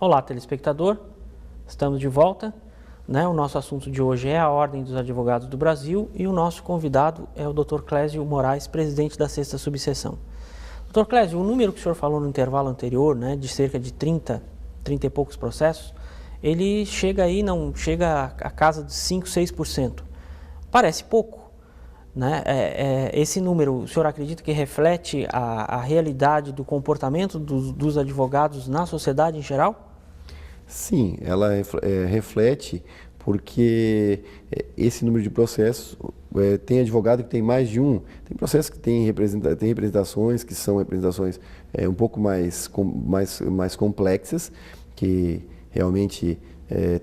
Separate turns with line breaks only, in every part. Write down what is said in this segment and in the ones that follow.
Olá, telespectador. Estamos de volta. O nosso assunto de hoje é a Ordem dos Advogados do Brasil e o nosso convidado é o Dr. Clésio Moraes, presidente da 6ª Subseção. Dr. Clésio, o número que o senhor falou no intervalo anterior, de cerca de 30 e poucos processos, ele chega aí, não chega a casa de 5, 6%. Parece pouco, esse número, o senhor acredita que reflete a realidade do comportamento dos advogados na sociedade em geral?
Sim, ela reflete porque esse número de processos, tem advogado que tem mais de um, tem processos que tem representações que são representações um pouco mais complexas, que realmente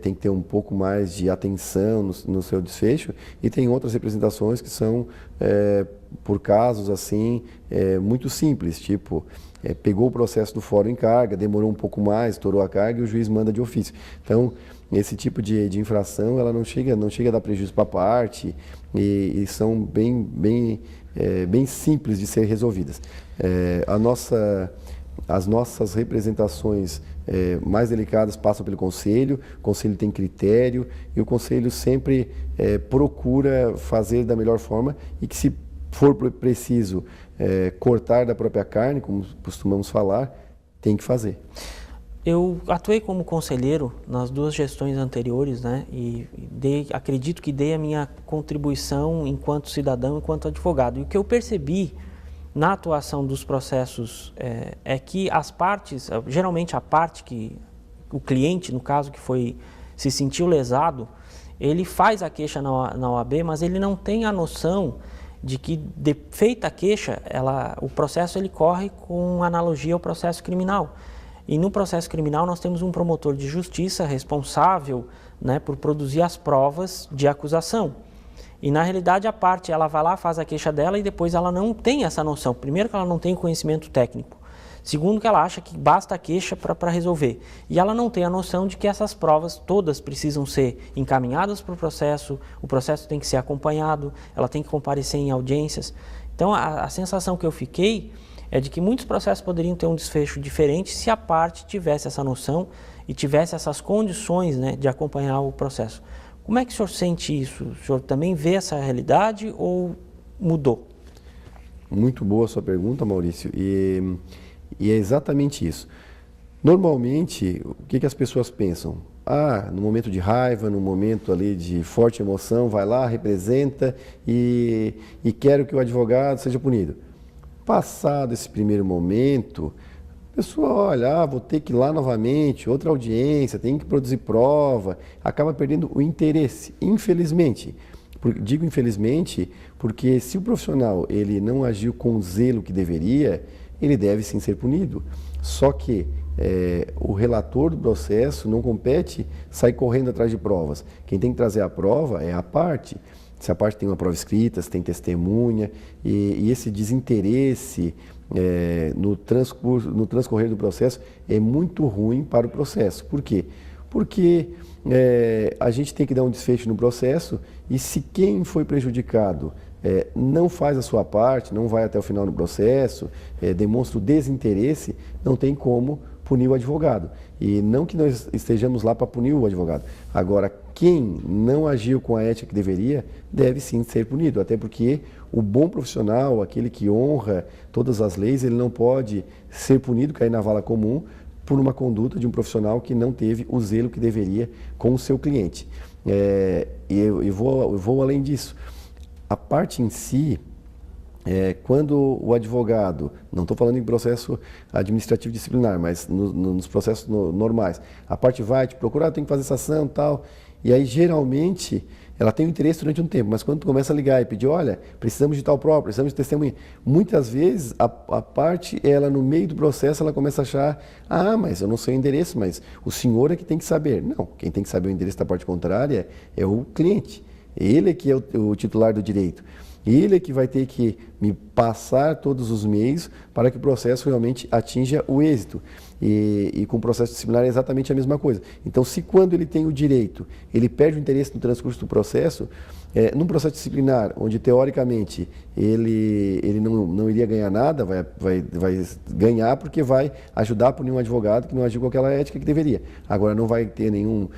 tem que ter um pouco mais de atenção no seu desfecho, e tem outras representações que são por casos assim muito simples, tipo pegou o processo do fórum em carga, demorou um pouco mais, estourou a carga e o juiz manda de ofício. Então, esse tipo de infração, ela não chega a dar prejuízo para a parte e são bem simples de ser resolvidas. As nossas representações mais delicadas passam pelo Conselho, o Conselho tem critério e o Conselho sempre procura fazer da melhor forma e que, se for preciso cortar da própria carne, como costumamos falar, tem que fazer.
Eu atuei como conselheiro nas 2 gestões anteriores, e acredito que dei a minha contribuição enquanto cidadão, enquanto advogado. E o que eu percebi na atuação dos processos é que as partes, geralmente a parte que o cliente, no caso, que se sentiu lesado, ele faz a queixa na OAB, mas ele não tem a noção de que, feita a queixa, o processo ele corre com analogia ao processo criminal. E no processo criminal nós temos um promotor de justiça responsável por produzir as provas de acusação. E na realidade a parte, ela vai lá, faz a queixa dela e depois ela não tem essa noção. Primeiro, que ela não tem conhecimento técnico. Segundo, que ela acha que basta a queixa para resolver. E ela não tem a noção de que essas provas todas precisam ser encaminhadas para o processo tem que ser acompanhado, ela tem que comparecer em audiências. Então a sensação que eu fiquei é de que muitos processos poderiam ter um desfecho diferente se a parte tivesse essa noção e tivesse essas condições de acompanhar o processo. Como é que o senhor sente isso? O senhor também vê essa realidade ou mudou?
Muito boa a sua pergunta, Maurício, e é exatamente isso. Normalmente, o que as pessoas pensam? No momento de raiva, no momento ali de forte emoção, vai lá, representa e quero que o advogado seja punido. Passado esse primeiro momento, a pessoa olha, vou ter que ir lá novamente, outra audiência, tem que produzir prova, acaba perdendo o interesse, infelizmente. Digo infelizmente porque se o profissional ele não agiu com o zelo que deveria, ele deve sim ser punido. Só que o relator do processo não compete sair correndo atrás de provas. Quem tem que trazer a prova é a parte. Se a parte tem uma prova escrita, se tem testemunha, e esse desinteresse no transcorrer do processo é muito ruim para o processo. Por quê? Porque a gente tem que dar um desfecho no processo e se quem foi prejudicado não faz a sua parte, não vai até o final do processo, demonstra o desinteresse, não tem como punir o advogado. E não que nós estejamos lá para punir o advogado. Agora, quem não agiu com a ética que deveria, deve sim ser punido. Até porque o bom profissional, aquele que honra todas as leis, ele não pode ser punido, cair na vala comum, por uma conduta de um profissional que não teve o zelo que deveria com o seu cliente. Eu vou além disso. A parte em si, quando o advogado, não estou falando em processo administrativo disciplinar, mas nos processos normais, a parte vai te procurar, tem que fazer essa ação e tal, e aí geralmente ela tem um interesse durante um tempo, mas quando tu começa a ligar e pedir, olha, precisamos de tal prova, precisamos de testemunha, muitas vezes a parte, ela no meio do processo, ela começa a achar, mas eu não sei o endereço, mas o senhor é que tem que saber. Não, quem tem que saber o endereço da parte contrária é o cliente, ele é que é o titular do direito. Ele é que vai ter que me passar todos os meios para que o processo realmente atinja o êxito. E com o processo disciplinar é exatamente a mesma coisa. Então, se quando ele tem o direito, ele perde o interesse no transcurso do processo, num processo disciplinar, onde teoricamente ele não iria ganhar nada, vai ganhar porque vai ajudar por nenhum advogado que não agiu com aquela ética que deveria. Agora, não vai ter nenhum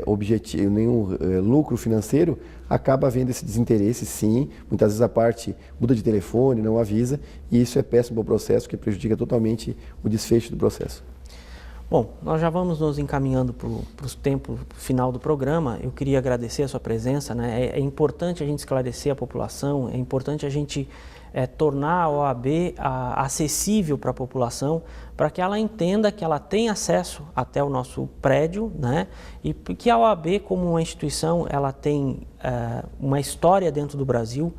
objetivo, nenhum lucro financeiro, acaba havendo esse desinteresse, sim. Muitas vezes a parte muda de telefone, não avisa, e isso é péssimo para o processo, que prejudica totalmente o desfecho do processo.
Bom, nós já vamos nos encaminhando para o tempo final do programa. Eu queria agradecer a sua presença, né? É importante a gente esclarecer a população, é importante a gente tornar a OAB acessível para a população, para que ela entenda que ela tem acesso até o nosso prédio, né? E que a OAB, como uma instituição, ela tem uma história dentro do Brasil.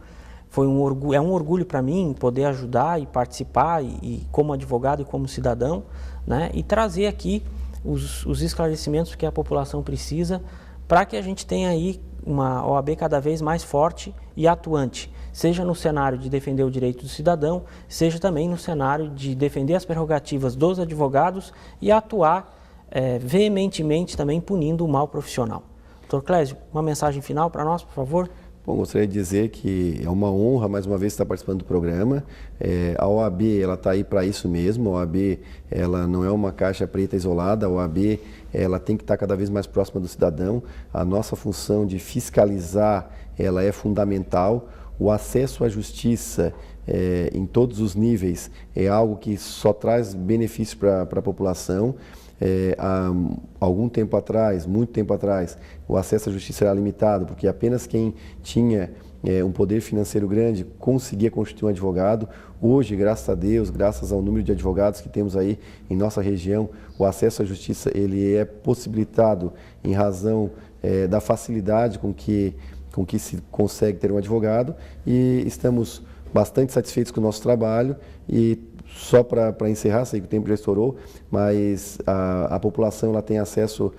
É um orgulho para mim poder ajudar e participar, e como advogado e como cidadão, né? E trazer aqui os esclarecimentos que a população precisa para que a gente tenha aí uma OAB cada vez mais forte e atuante, seja no cenário de defender o direito do cidadão, seja também no cenário de defender as prerrogativas dos advogados e atuar veementemente também punindo o mal profissional. Dr. Clésio, uma mensagem final para nós, por favor?
Bom, gostaria de dizer que é uma honra, mais uma vez, estar participando do programa. A OAB, ela está aí para isso mesmo. A OAB, ela não é uma caixa preta isolada. A OAB, ela tem que estar cada vez mais próxima do cidadão. A nossa função de fiscalizar, ela é fundamental. O acesso à justiça em todos os níveis é algo que só traz benefício para a população. Há algum tempo atrás, muito tempo atrás, o acesso à justiça era limitado, porque apenas quem tinha um poder financeiro grande conseguia constituir um advogado. Hoje, graças a Deus, graças ao número de advogados que temos aí em nossa região, o acesso à justiça ele é possibilitado em razão da facilidade com que se consegue ter um advogado, e estamos bastante satisfeitos com o nosso trabalho. E só para encerrar, sei que o tempo já estourou, mas a população ela tem acesso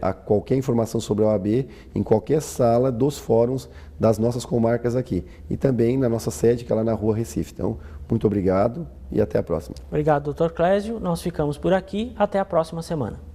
a qualquer informação sobre a OAB em qualquer sala dos fóruns das nossas comarcas aqui. E também na nossa sede, que é lá na Rua Recife. Então, muito obrigado e até a próxima.
Obrigado, Dr. Clésio. Nós ficamos por aqui. Até a próxima semana.